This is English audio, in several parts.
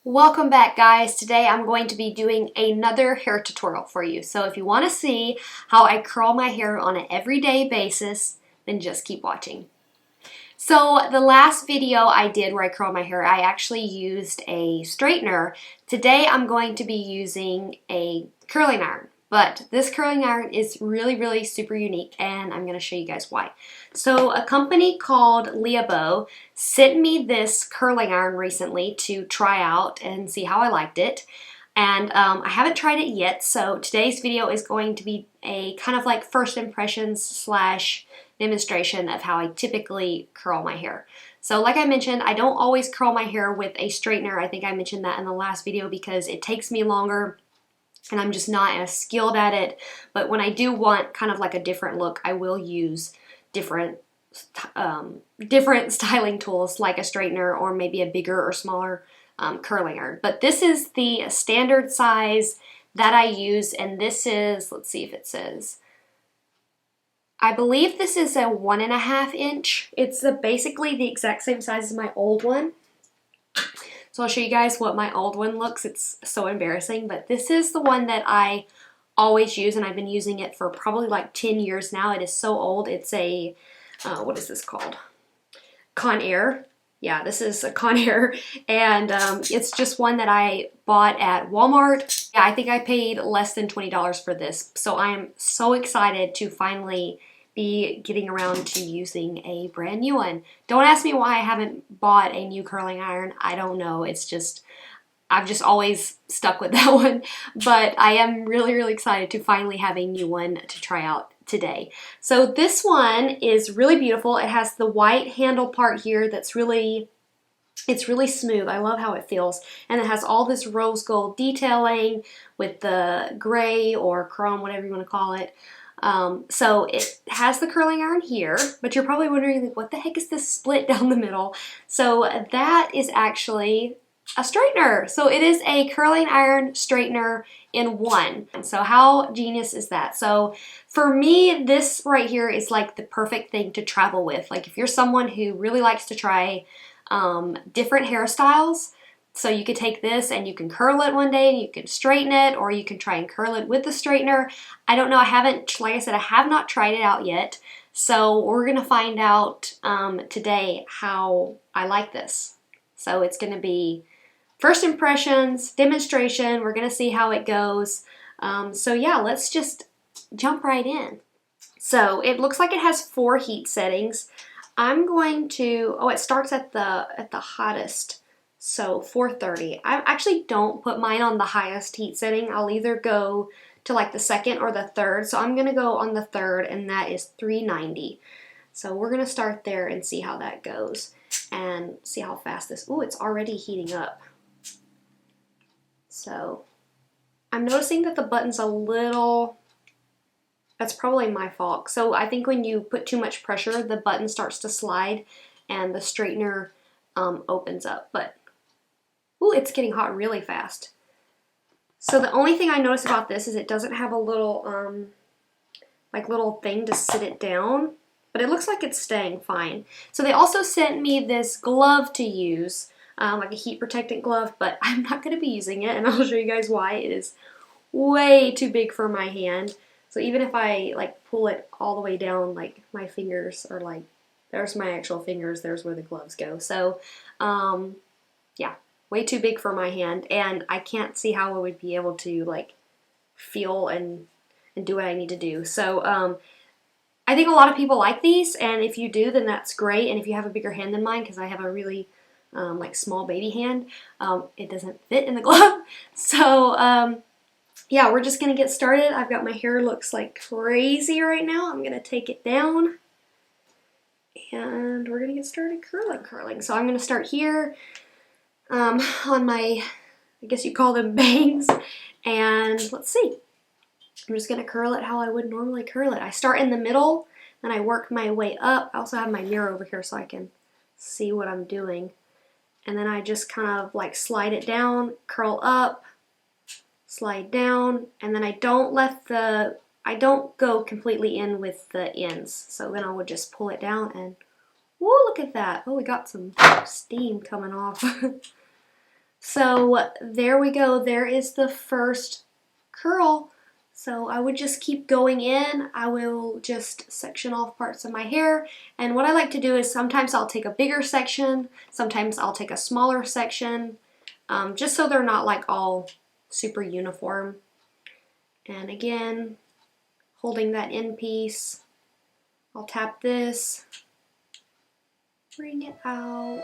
Welcome back, guys. Today I'm going to be doing another hair tutorial for you. So if you want to see how I curl my hair on an everyday basis, then just keep watching. So the last video I did where I curled my hair, I actually used a straightener. Today I'm going to be using a curling iron. But this curling iron is really super unique, and I'm going to show you guys why. So a company called Leabo sent me this curling iron recently to try out and see how I liked it. And I haven't tried it yet, so today's video is going to be a kind of like first impressions slash demonstration of how I typically curl my hair. So like I mentioned, I don't always curl my hair with a straightener. I think I mentioned that in the last video because it takes me longer and I'm just not as skilled at it. But when I do want kind of like a different look, I will use different styling tools like a straightener or maybe a bigger or smaller curling iron. But this is the standard size that I use, and this is, let's see if it says, I believe this is a 1.5 inch. It's basically the exact same size as my old one. So I'll show you guys what my old one looks. It's so embarrassing, but this is the one that I always use, and I've been using it for probably like 10 years now. It is so old. It's a, what is this called? Conair. Yeah, this is a Conair, and it's just one that I bought at Walmart. Yeah, I think I paid less than $20 for this, so I am so excited to finally be getting around to using a brand new one. Don't ask me why I haven't bought a new curling iron. I don't know. It's just, I've just always stuck with that one, but I am really excited to finally have a new one to try out today. So this one is really beautiful. It has the white handle part here that's it's really smooth. I love how it feels. And it has all this rose gold detailing with the gray or chrome, whatever you want to call it. So it has the curling iron here, but you're probably wondering, like, what the heck is this split down the middle? So that is actually a straightener. So it is a curling iron straightener in one. So how genius is that? So for me, this right here is like the perfect thing to travel with. Like if you're someone who really likes to try different hairstyles, so you could take this and you can curl it one day and you can straighten it, or you can try and curl it with the straightener. I don't know. I haven't, like I said, I have not tried it out yet. So we're going to find out today how I like this. So it's going to be first impressions, demonstration. We're going to see how it goes. So yeah, let's just jump right in. So it looks like it has 4 heat settings. I'm going to, oh, it starts at the hottest. So 430. I actually don't put mine on the highest heat setting. I'll either go to like the 2nd or the 3rd. So I'm going to go on the 3rd, and that is 390. So we're going to start there and see how that goes and see how fast this, ooh, it's already heating up. So I'm noticing that the button's a little, that's probably my fault. So I think when you put too much pressure, the button starts to slide and the straightener opens up. But ooh, it's getting hot really fast. So the only thing I notice about this is it doesn't have a little, like little thing to sit it down, but it looks like it's staying fine. So they also sent me this glove to use, like a heat protectant glove, but I'm not going to be using it, and I'll show you guys why. It is way too big for my hand. So even if I like pull it all the way down, like my fingers are like, there's my actual fingers, there's where the gloves go. So, yeah. Way too big for my hand, and I can't see how I would be able to like feel and do what I need to do. So I think a lot of people like these, and if you do, then that's great. And if you have a bigger hand than mine, because I have a really like small baby hand, it doesn't fit in the glove. So yeah, we're just gonna get started. I've got my hair looks like crazy right now. I'm gonna take it down, and we're gonna get started curling. So I'm gonna start here. On my, I guess you call them bangs, and let's see. I'm just going to curl it how I would normally curl it. I start in the middle, then I work my way up. I also have my mirror over here so I can see what I'm doing. And then I just kind of like slide it down, curl up, slide down, and then I don't go completely in with the ends. So then I would just pull it down and, whoa, look at that. Oh, we got some steam coming off. So there we go. There is the first curl. So I would just keep going in. I will just section off parts of my hair. And what I like to do is sometimes I'll take a bigger section, sometimes I'll take a smaller section, just so they're not like all super uniform. And again, holding that end piece, I'll tap this, bring it out.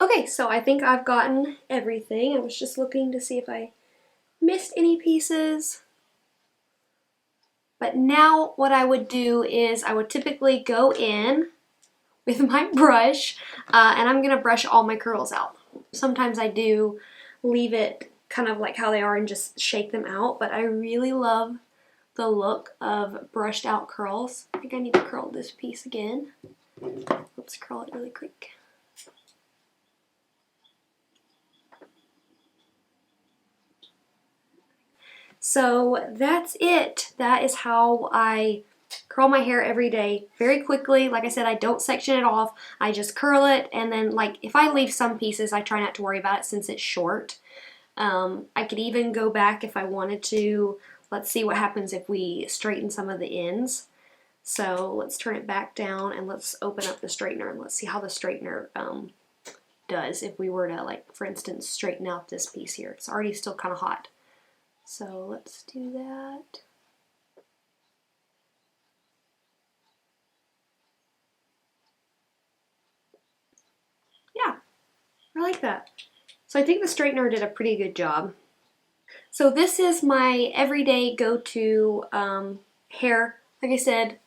Okay, so I think I've gotten everything. I was just looking to see if I missed any pieces. But now what I would do is I would typically go in with my brush and I'm gonna brush all my curls out. Sometimes I do leave it kind of like how they are and just shake them out, but I really love the look of brushed out curls. I think I need to curl this piece again. Let's curl it really quick. So that's it. That is how I curl my hair every day very quickly. Like I said, I don't section it off. I just curl it, and then like if I leave some pieces, I try not to worry about it since it's short. I could even go back if I wanted to. Let's see what happens if we straighten some of the ends. So let's turn it back down and let's open up the straightener and let's see how the straightener does if we were to, like, for instance, straighten out this piece here. It's already still kind of hot. So let's do that. Yeah, I like that. So I think the straightener did a pretty good job. So this is my everyday go-to hair. Like I said,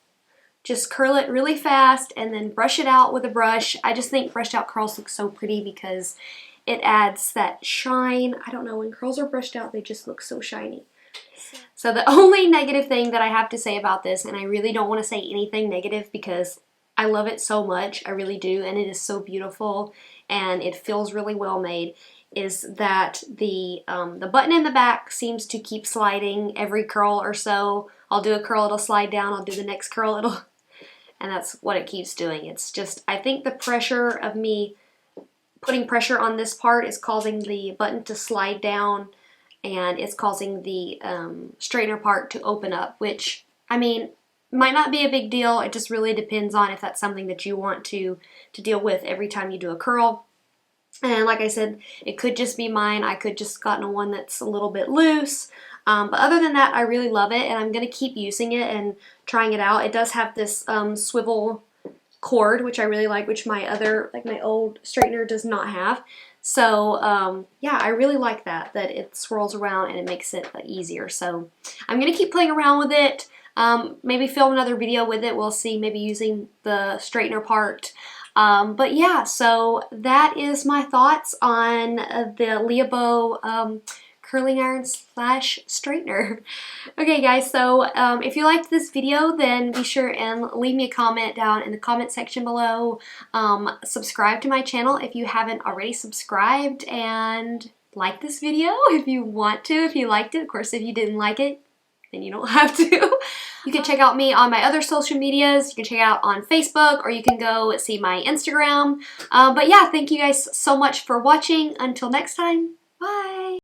just curl it really fast and then brush it out with a brush. I just think brushed out curls look so pretty because it adds that shine. I don't know, when curls are brushed out, they just look so shiny. So the only negative thing that I have to say about this, and I really don't want to say anything negative because I love it so much, I really do, and it is so beautiful and it feels really well made, is that the button in the back seems to keep sliding every curl or so. I'll do a curl, it'll slide down, I'll do the next curl, and that's what it keeps doing. It's just, I think the pressure of me putting pressure on this part is causing the button to slide down, and it's causing the straightener part to open up, which, I mean, might not be a big deal. It just really depends on if that's something that you want to deal with every time you do a curl. And like I said, it could just be mine. I could just gotten one that's a little bit loose. But other than that, I really love it, and I'm going to keep using it and trying it out. It does have this swivel cord, which I really like, which my other, like my old straightener does not have. So yeah, I really like that it swirls around and it makes it easier. So I'm going to keep playing around with it. Maybe film another video with it. We'll see, maybe using the straightener part. But yeah, so that is my thoughts on the Leobo curling iron / straightener. Okay guys, so if you liked this video, then be sure and leave me a comment down in the comment section below. Subscribe to my channel if you haven't already subscribed, and like this video if you want to, if you liked it. Of course, if you didn't like it, then you don't have to. You can check out me on my other social medias. You can check out on Facebook, or you can go see my Instagram. But yeah, thank you guys so much for watching. Until next time, bye!